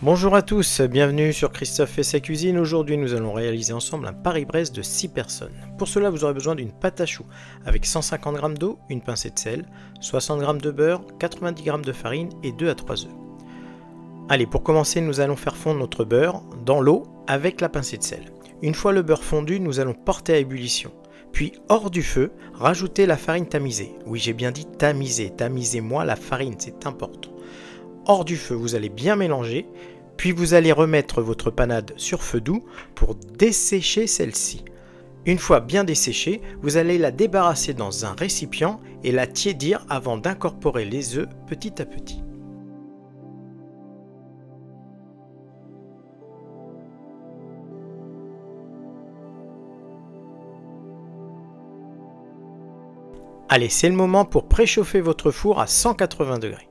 Bonjour à tous, bienvenue sur Christophe fait sa cuisine. Aujourd'hui nous allons réaliser ensemble un Paris-Brest de 6 personnes. Pour cela vous aurez besoin d'une pâte à choux avec 150 g d'eau, une pincée de sel, 60 g de beurre, 90 g de farine et 2 à 3 œufs. Allez, pour commencer nous allons faire fondre notre beurre dans l'eau avec la pincée de sel. Une fois le beurre fondu, nous allons porter à ébullition. Puis hors du feu, rajouter la farine tamisée. Oui, j'ai bien dit tamisée, tamisez-moi la farine, c'est important. Hors du feu, vous allez bien mélanger, puis vous allez remettre votre panade sur feu doux pour dessécher celle-ci. Une fois bien desséchée, vous allez la débarrasser dans un récipient et la tiédir avant d'incorporer les œufs petit à petit. Allez, c'est le moment pour préchauffer votre four à 180 degrés.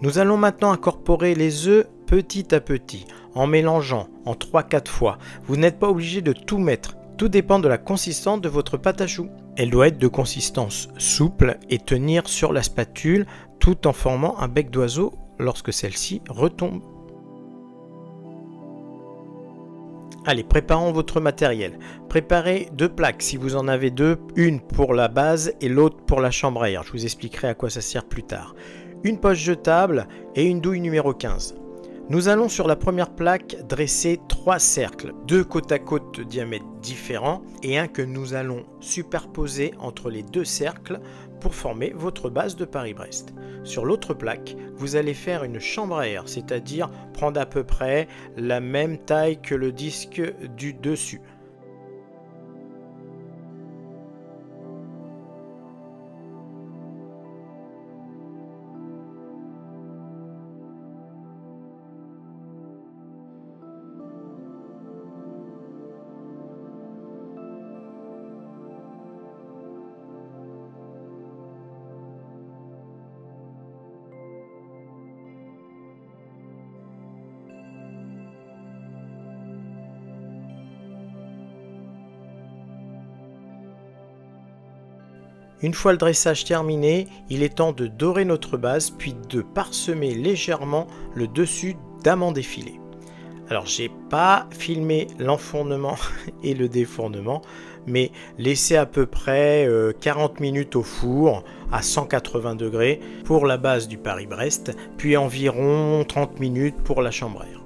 Nous allons maintenant incorporer les œufs petit à petit, en mélangeant en 3-4 fois. Vous n'êtes pas obligé de tout mettre, tout dépend de la consistance de votre pâte à choux. Elle doit être de consistance souple et tenir sur la spatule tout en formant un bec d'oiseau lorsque celle-ci retombe. Allez, préparons votre matériel. Préparez 2 plaques si vous en avez 2, une pour la base et l'autre pour la chambre à air. Je vous expliquerai à quoi ça sert plus tard. Une poche jetable et une douille numéro 15. Nous allons sur la première plaque dresser 3 cercles, 2 côte à côte de diamètre différents et un que nous allons superposer entre les 2 cercles pour former votre base de Paris-Brest. Sur l'autre plaque, vous allez faire une chambre à air, c'est-à-dire prendre à peu près la même taille que le disque du dessus. Une fois le dressage terminé, il est temps de dorer notre base puis de parsemer légèrement le dessus d'amandes effilées. Alors j'ai pas filmé l'enfournement et le défournement, mais laissez à peu près 40 minutes au four à 180 degrés pour la base du Paris-Brest, puis environ 30 minutes pour la chambre à air.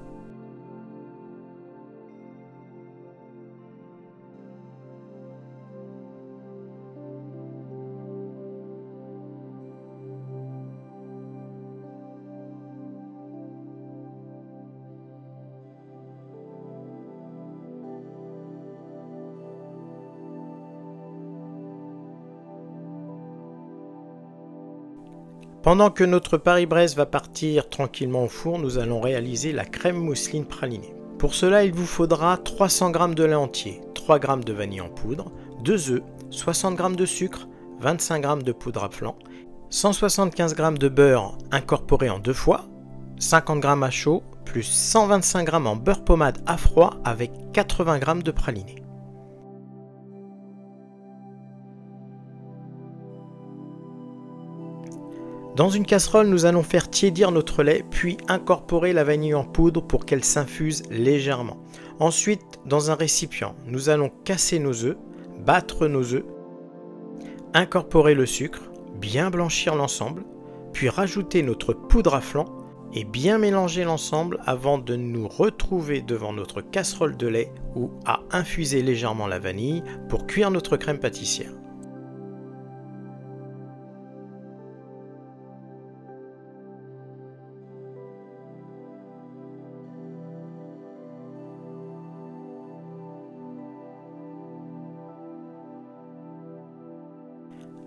Pendant que notre Paris-Brest va partir tranquillement au four, nous allons réaliser la crème mousseline pralinée. Pour cela, il vous faudra 300 g de lait entier, 3 g de vanille en poudre, 2 œufs, 60 g de sucre, 25 g de poudre à flan, 175 g de beurre incorporé en 2 fois, 50 g à chaud, plus 125 g en beurre pommade à froid avec 80 g de praliné. Dans une casserole, nous allons faire tiédir notre lait, puis incorporer la vanille en poudre pour qu'elle s'infuse légèrement. Ensuite, dans un récipient, nous allons casser nos œufs, battre nos œufs, incorporer le sucre, bien blanchir l'ensemble, puis rajouter notre poudre à flan et bien mélanger l'ensemble avant de nous retrouver devant notre casserole de lait ou à infuser légèrement la vanille pour cuire notre crème pâtissière.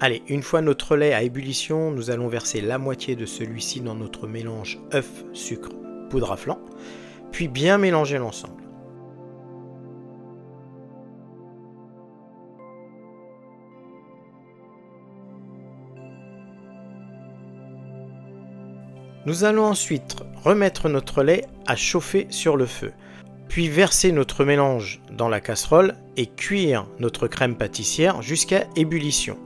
Allez, une fois notre lait à ébullition, nous allons verser la moitié de celui-ci dans notre mélange œuf, sucre, poudre à flan, puis bien mélanger l'ensemble. Nous allons ensuite remettre notre lait à chauffer sur le feu. Puis verser notre mélange dans la casserole et cuire notre crème pâtissière jusqu'à ébullition.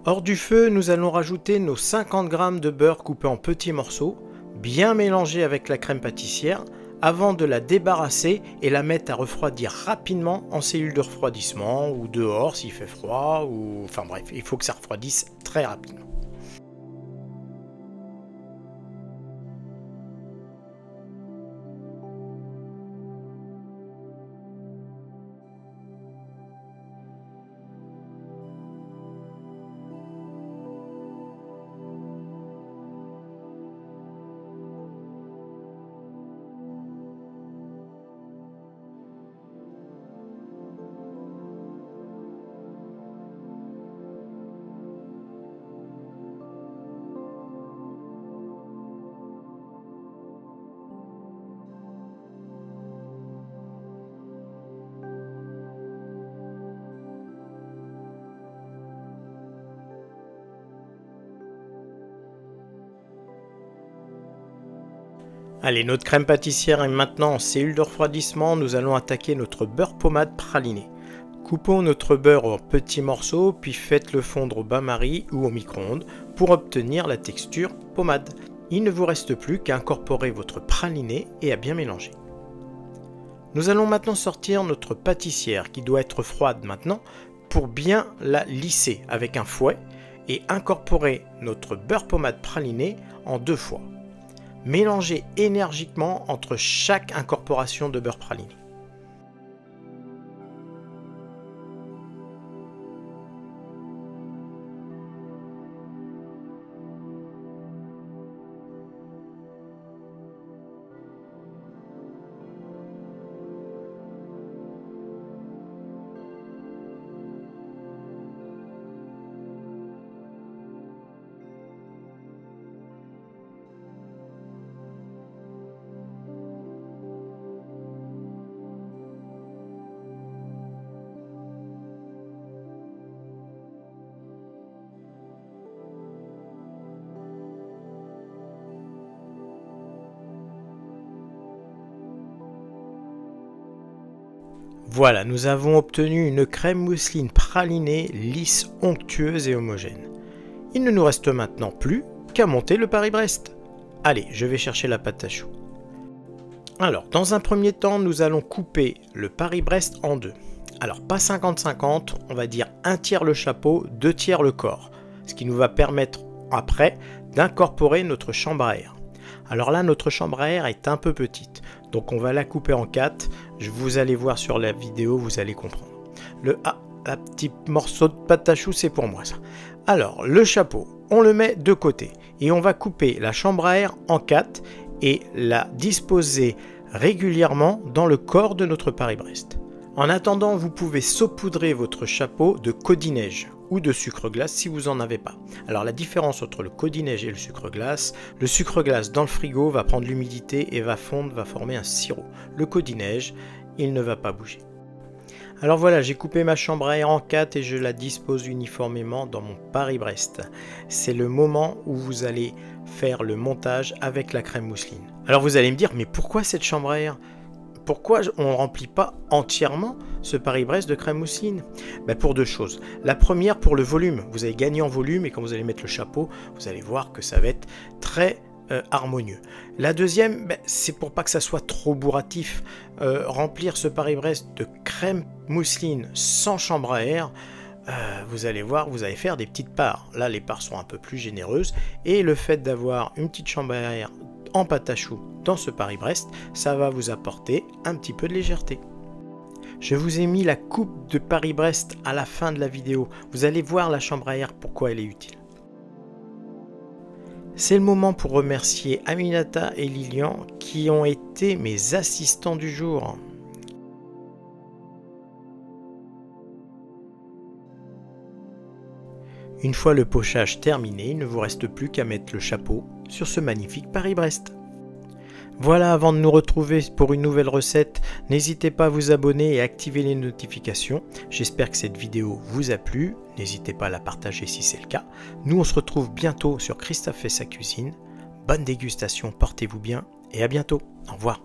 Hors du feu, nous allons rajouter nos 50 g de beurre coupé en petits morceaux, bien mélangé avec la crème pâtissière, avant de la débarrasser et la mettre à refroidir rapidement en cellule de refroidissement ou dehors s'il fait froid, ou enfin bref, il faut que ça refroidisse très rapidement. Allez, notre crème pâtissière est maintenant en cellule de refroidissement, nous allons attaquer notre beurre pommade praliné. Coupons notre beurre en petits morceaux, puis faites-le fondre au bain-marie ou au micro-ondes pour obtenir la texture pommade. Il ne vous reste plus qu'à incorporer votre praliné et à bien mélanger. Nous allons maintenant sortir notre pâtissière qui doit être froide maintenant pour bien la lisser avec un fouet et incorporer notre beurre pommade praliné en 2 fois. Mélangez énergiquement entre chaque incorporation de beurre praliné. Voilà, nous avons obtenu une crème mousseline pralinée, lisse, onctueuse et homogène. Il ne nous reste maintenant plus qu'à monter le Paris-Brest. Allez, je vais chercher la pâte à choux. Alors, dans un premier temps, nous allons couper le Paris-Brest en 2. Alors, pas 50-50, on va dire 1/3 le chapeau, 2/3 le corps. Ce qui nous va permettre après d'incorporer notre chambre à air. Alors là, notre chambre à air est un peu petite, donc on va la couper en 4. Vous allez voir sur la vidéo, vous allez comprendre. Un petit morceau de pâte à choux, c'est pour moi ça. Alors, le chapeau, on le met de côté et on va couper la chambre à air en 4 et la disposer régulièrement dans le corps de notre Paris-Brest. En attendant, vous pouvez saupoudrer votre chapeau de codinège ou de sucre glace si vous n'en avez pas. Alors la différence entre le codinège et le sucre glace dans le frigo va prendre l'humidité et va fondre, va former un sirop. Le codinège, il ne va pas bouger. Alors voilà, j'ai coupé ma chambre à air en 4 et je la dispose uniformément dans mon Paris-Brest. C'est le moment où vous allez faire le montage avec la crème mousseline. Alors vous allez me dire, mais pourquoi cette chambre à air ? Pourquoi on ne remplit pas entièrement ce Paris-Brest de crème mousseline? Pour 2 choses. La première, pour le volume. Vous allez gagner en volume et quand vous allez mettre le chapeau, vous allez voir que ça va être très harmonieux. La deuxième, c'est pour pas que ça soit trop bourratif. Remplir ce Paris-Brest de crème mousseline sans chambre à air, vous allez voir, vous allez faire des petites parts. Là, les parts sont un peu plus généreuses et le fait d'avoir une petite chambre à air en pâte à choux dans ce Paris-Brest, ça va vous apporter un petit peu de légèreté. Je vous ai mis la coupe de Paris-Brest à la fin de la vidéo. Vous allez voir la chambre à air, pourquoi elle est utile. C'est le moment pour remercier Aminata et Lilian qui ont été mes assistants du jour. Une fois le pochage terminé, il ne vous reste plus qu'à mettre le chapeau sur ce magnifique Paris-Brest. Voilà, avant de nous retrouver pour une nouvelle recette, n'hésitez pas à vous abonner et à activer les notifications. J'espère que cette vidéo vous a plu. N'hésitez pas à la partager si c'est le cas. Nous, on se retrouve bientôt sur Christophe fait sa cuisine. Bonne dégustation, portez-vous bien et à bientôt. Au revoir.